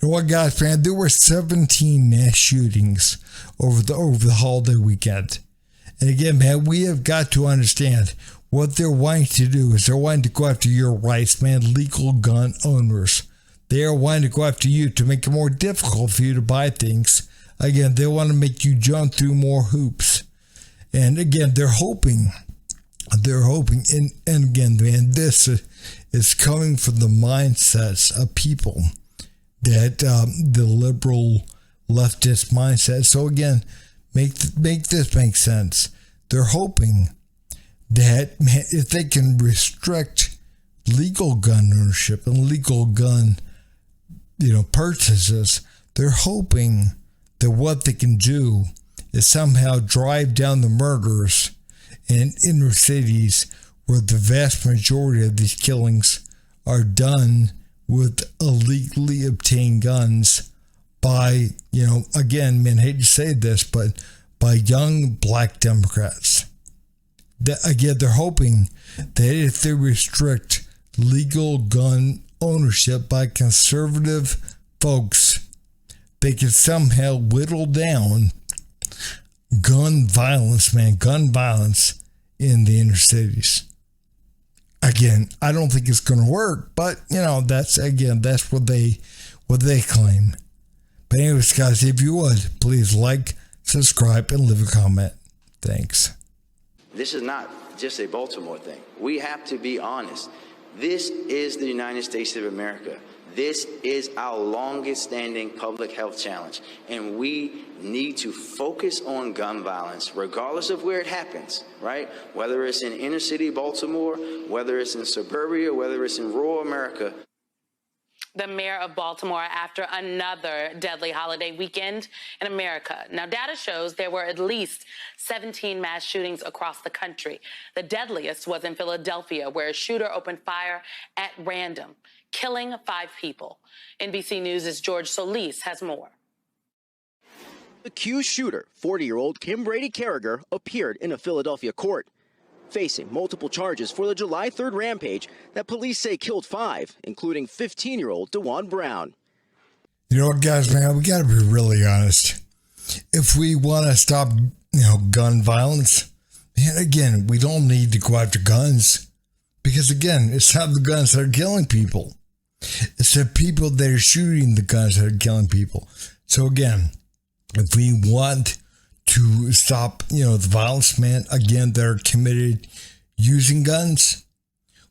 know what, guys, man? There were 17 mass shootings over the holiday weekend. And again, man, we have got to understand what they're wanting to do is they're wanting to go after your rights, man, legal gun owners. They are wanting to go after you to make it more difficult for you to buy things. Again, they want to make you jump through more hoops. And again, they're hoping, and again, man, this is coming from the mindsets of people that the liberal leftist mindset. So again, make this make sense. They're hoping that, man, if they can restrict legal gun ownership and legal gun, purchases, they're hoping that what they can do is somehow drive down the murders in inner cities where the vast majority of these killings are done with illegally obtained guns by, again, man, I hate to say this, but by young black Democrats. Again, they're hoping that if they restrict legal gun ownership by conservative folks, they can somehow whittle down gun violence in the inner cities. Again, I don't think it's going to work, but that's what they claim. But anyways, guys, if you would, please like, subscribe, and leave a comment. Thanks. This is not just a Baltimore thing. We have to be honest. This is the United States of America. This is our longest standing public health challenge. And we need to focus on gun violence, regardless of where it happens, right? Whether it's in inner city Baltimore, whether it's in suburbia, whether it's in rural America. The mayor of Baltimore after another deadly holiday weekend in America. Now, data shows there were at least 17 mass shootings across the country. The deadliest was in Philadelphia, where a shooter opened fire at random, killing 5 people. NBC News' George Solis has more. The accused shooter, 40-year-old Kim Brady Carragher, appeared in a Philadelphia court, facing multiple charges for the July 3rd rampage that police say killed 5, including 15-year-old DeJuan Brown. You know what, guys, man, we got to be really honest. If we want to stop, gun violence, man, again, we don't need to go after guns. Because, again, it's not the guns that are killing people. It's the people that are shooting the guns that are killing people. So, again, if we want to stop, the violence, man, again, that are committed using guns,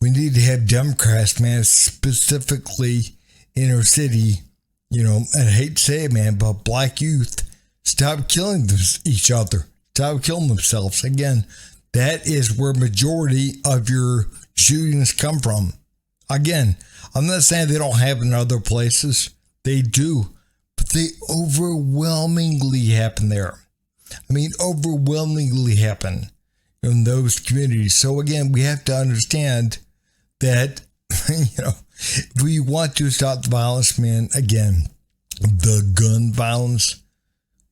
we need to have Democrats, man, specifically inner city, and I hate to say it, man, but black youth, stop killing each other, stop killing themselves. Again, that is where majority of your shootings come from. Again, I'm not saying they don't have in other places. They do, but they overwhelmingly happen there. Overwhelmingly happen in those communities. So again, we have to understand that, if we want to stop the violence, man, again, the gun violence,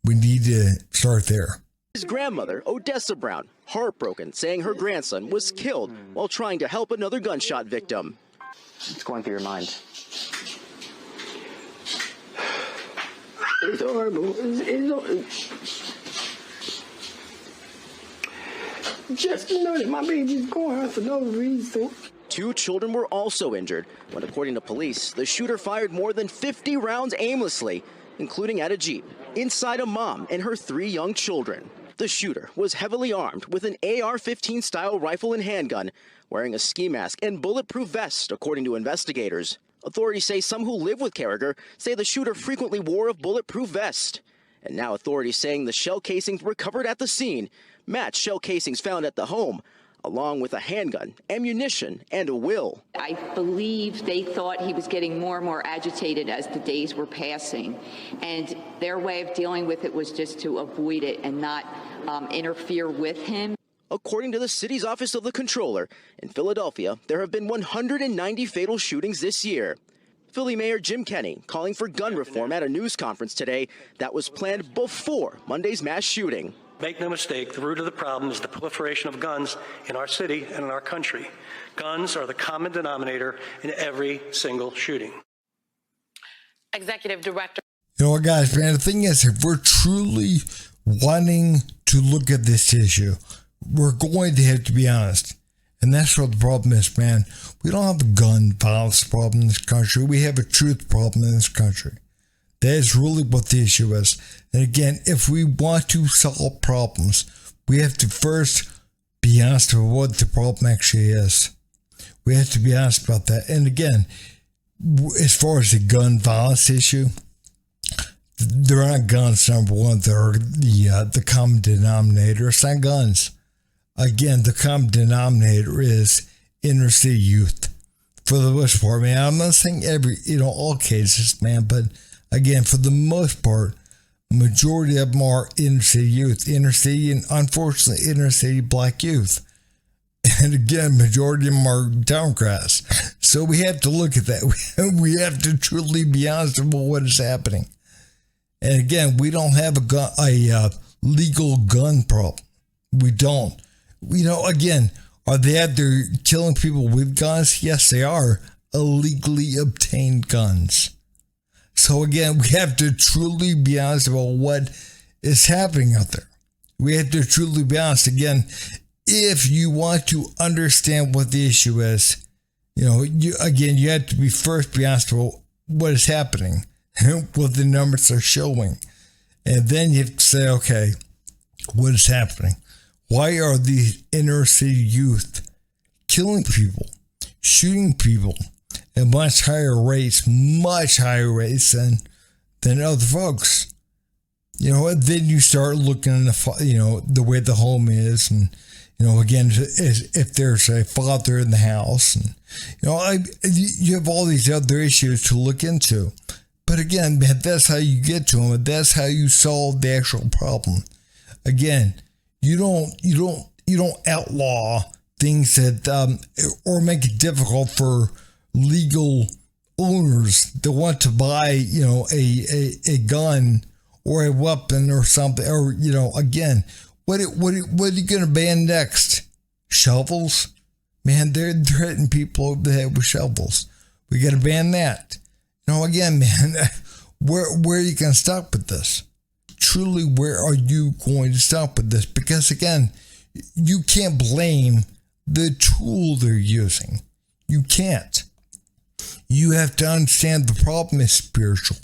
we need to start there. His grandmother, Odessa Brown, heartbroken, saying her grandson was killed while trying to help another gunshot victim. What's going through your mind? It's horrible. Just to know that my baby's going out for no reason. 2 children were also injured when, according to police, the shooter fired more than 50 rounds aimlessly, including at a Jeep, inside a mom and her 3 young children. The shooter was heavily armed with an AR-15 style rifle and handgun, wearing a ski mask and bulletproof vest, according to investigators. Authorities say some who live with Carragher say the shooter frequently wore a bulletproof vest. And now authorities saying the shell casings recovered at the scene match shell casings found at the home, along with a handgun, ammunition, and a will. I believe they thought he was getting more and more agitated as the days were passing, and their way of dealing with it was just to avoid it and not interfere with him. According to the city's Office of the Comptroller, in Philadelphia, there have been 190 fatal shootings this year. Philly Mayor Jim Kenney calling for gun reform at a news conference today that was planned before Monday's mass shooting. Make no mistake, the root of the problem is the proliferation of guns in our city and in our country. Guns are the common denominator in every single shooting. Executive Director. You know what, guys, man, the thing is, if we're truly wanting to look at this issue, we're going to have to be honest. And that's what the problem is, man. We don't have a gun violence problem in this country. We have a truth problem in this country. That is really what the issue is. And again, if we want to solve problems, we have to first be honest about what the problem actually is. We have to be honest about that. And again, as far as the gun violence issue, they're not guns, number one. They're the common denominator. It's not guns. Again, the common denominator is inner city youth. For the most part, man, I'm not saying all cases, man, but again, for the most part, majority of them are inner city youth, inner city, and unfortunately, inner city black youth. And again, majority of them are Democrats. So we have to look at that. We have to truly be honest about what is happening. And again, we don't have a legal gun problem. We don't. Again, are they out there killing people with guns? Yes, they are. Illegally obtained guns. So again, we have to truly be honest about what is happening out there. We have to truly be honest. Again, if you want to understand what the issue is, you have to be honest about what is happening, what the numbers are showing. And then you have to say, okay, what is happening? Why are these inner city youth killing people, shooting people at much higher rates than other folks? Then you start looking at the way the home is, and again, if there's a father in the house, and you have all these other issues to look into. But again, man, that's how you get to them, and that's how you solve the actual problem. Again, you don't outlaw things that or make it difficult for legal owners that want to buy a gun or a weapon or something, or again, what are you going to ban next? Shovels? Man, they're hitting people over the head with shovels. We got to ban that. Again, man, where are you going to stop with this? Truly, where are you going to stop with this? Because again, you can't blame the tool they're using. You can't. You have to understand the problem is spiritual.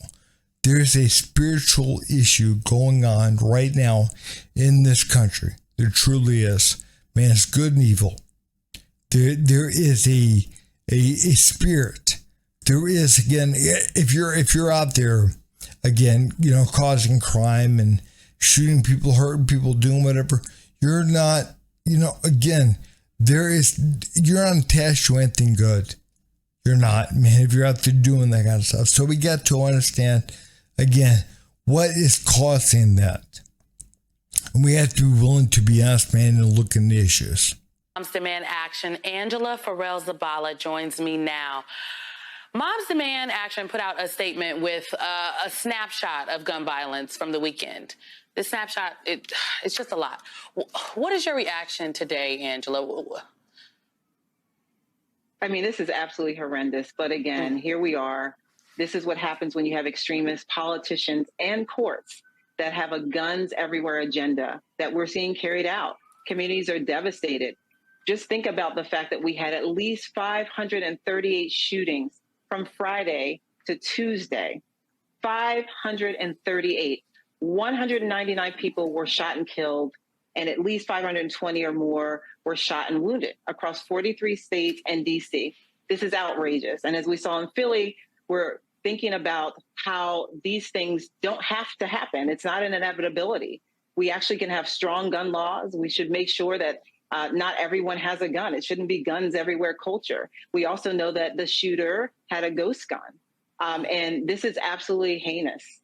There's a spiritual issue going on right now in this country. There truly is. Man, it's good and evil. There is a spirit. There is, again, if you're out there, again, causing crime and shooting people, hurting people, doing whatever, you're not, again, you're not attached to anything good. You're not, man, if you're out there doing that kind of stuff. So we got to understand, again, what is causing that. And we have to be willing to be honest, man, and look at the issues. Moms Demand Action, Angela Farrell-Zabala joins me now. Moms Demand Action put out a statement with a snapshot of gun violence from the weekend. This snapshot, it's just a lot. What is your reaction today, Angela? I mean, this is absolutely horrendous. But again, here we are. This is what happens when you have extremist politicians and courts that have a guns everywhere agenda that we're seeing carried out. Communities are devastated. Just think about the fact that we had at least 538 shootings from Friday to Tuesday. 538. 199 people were shot and killed, and at least 520 or more were shot and wounded across 43 states and DC. This is outrageous. And as we saw in Philly, we're thinking about how these things don't have to happen. It's not an inevitability. We actually can have strong gun laws. We should make sure that not everyone has a gun. It shouldn't be guns everywhere culture. We also know that the shooter had a ghost gun. And this is absolutely heinous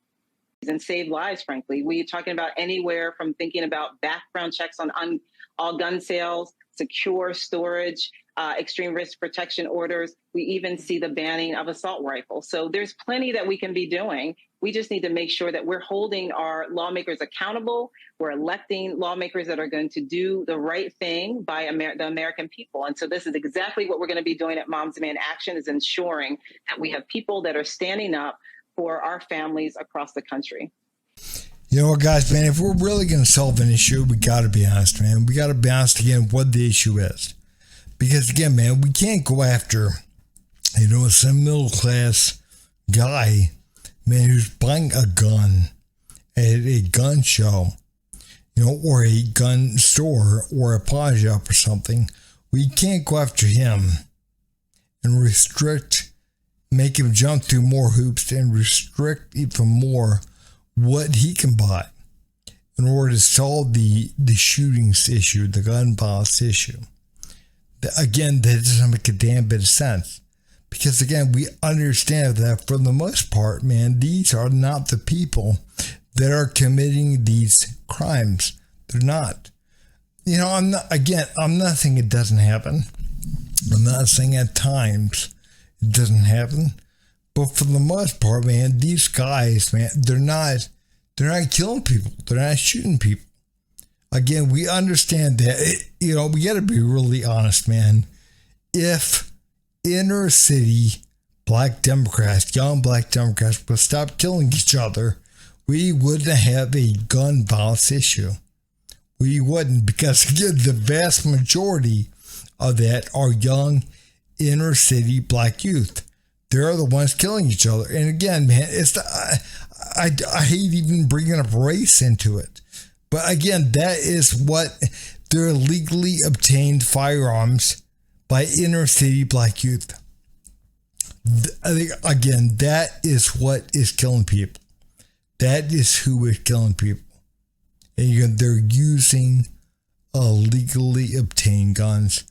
and save lives, frankly. We're talking about anywhere from thinking about background checks on all gun sales, secure storage, extreme risk protection orders. We even see the banning of assault rifles. So there's plenty that we can be doing. We just need to make sure that we're holding our lawmakers accountable. We're electing lawmakers that are going to do the right thing by the American people. And so this is exactly what we're going to be doing at Moms Demand Action, is ensuring that we have people that are standing up for our families across the country. You know what, guys, man, if we're really going to solve an issue, we got to be honest, man. We got to be honest again what the issue is. Because, again, man, we can't go after, some middle-class guy, man, who's buying a gun at a gun show, or a gun store or a pawn shop or something. We can't go after him and make him jump through more hoops and restrict even more what he can buy in order to solve the shootings issue, the gun violence issue. Again, that doesn't make a damn bit of sense. Because, again, we understand that for the most part, man, these are not the people that are committing these crimes. They're not. I'm not saying it doesn't happen. I'm not saying at times it doesn't happen. But for the most part, man, these guys, man, they're not killing people. They're not shooting people. Again, we understand that, we got to be really honest, man. If inner city black Democrats, young black Democrats, would stop killing each other, we wouldn't have a gun violence issue. We wouldn't, because, again, the vast majority of that are young inner city black youth. They're the ones killing each other. And again, man, I hate even bringing up race into it. But again, that is what they're legally obtained firearms by inner city black youth. I think, again, that is what is killing people. That is who is killing people. And they're using legally obtained guns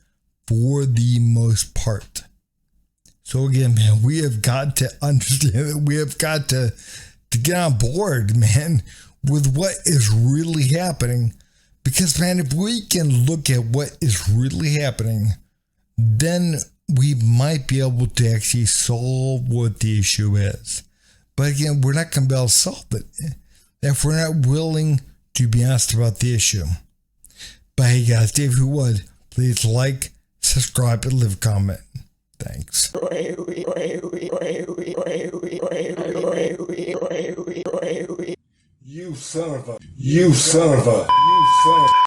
for the most part. So again, man, we have got to understand that we have got to get on board, man, with what is really happening. Because, man, if we can look at what is really happening, then we might be able to actually solve what the issue is. But again, we're not going to be able to solve it if we're not willing to be honest about the issue. But hey, guys, if you would, please like, subscribe, and leave a comment. Thanks. You son of a